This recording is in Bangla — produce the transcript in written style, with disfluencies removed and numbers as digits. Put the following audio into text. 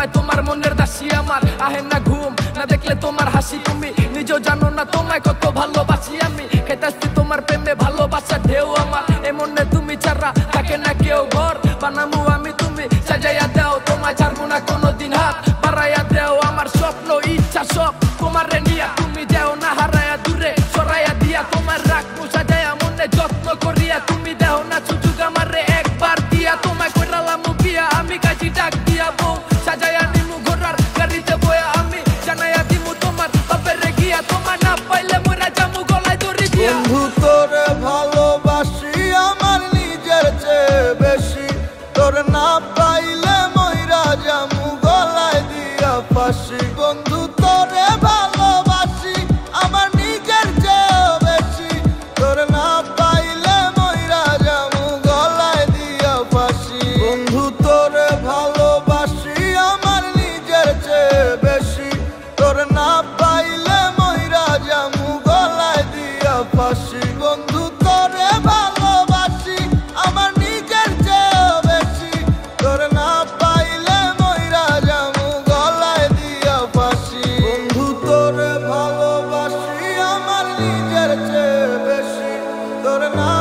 তোমায়, তোমার মনের দাসী আমার। আহে না ঘুম, না দেখলে তোমার হাসি, তুমি নিজেও জানো না তোমায় কত ভালোবাসি আমি। খেতাছি তোমার প্রেমে ভালোবাসা ঢেউ আমার, এমনে তুমি ছাড়া থাকে না কেউ। ঘর বানামু আমি, তুমি সাজাইয়া দাও, তোমায় ছাড়বো না কোনোদিন, হাত বাড়াইয়া দেও। আমার স্বপ্ন ইচ্ছা সব তোমারে নিয়া, তুমি যাও না হারাইয়া দূরে সরাইয়া দিয়া। তোমার রাখবো সাজাইয়া মনে যত্ন করিয়া, তুমি দেও না সুযোগ আমারে একবার দিয়া। তোমায় কইরালাম বিয়া আমি, কাজী ডাক দিয়া বউ সাজাইয়া নিমু ঘোড়ার গাড়িতে বয়া আমি। জানাইয়া দিমু তোমার বাপের গিয়া, তোমার না পাইলে মরা যামু গলায় দড়ি দিয়া। বন্ধু তোরে ভালোবাসি আমার নিজের চেয়ে বেশি, তোর না পাইলে মইরা যামু গলায় দিয়া ফাঁসি। বন্ধু তোরে ভালোবাসি আমার নিজের চেয়ে বেশি, তোর না পাইলে মইরা যামু গলায় দিয়া ফাঁসি। বন্ধু তোরে ভালোবাসি আমার নিজের চেয়ে বেশি, তোর না পাইলে মইরা যামু গলায় দিয়া ফাঁসি। বন্ধু তোরে ভালোবাসি আমার নিজের চেয়ে বেশি, তোর না পাইলে মইরা যামু গলায় দিয়া ফাঁসি। বন্ধু তোরে ভালোবাসি আমার নিজের চেয়ে বেশি, তোর না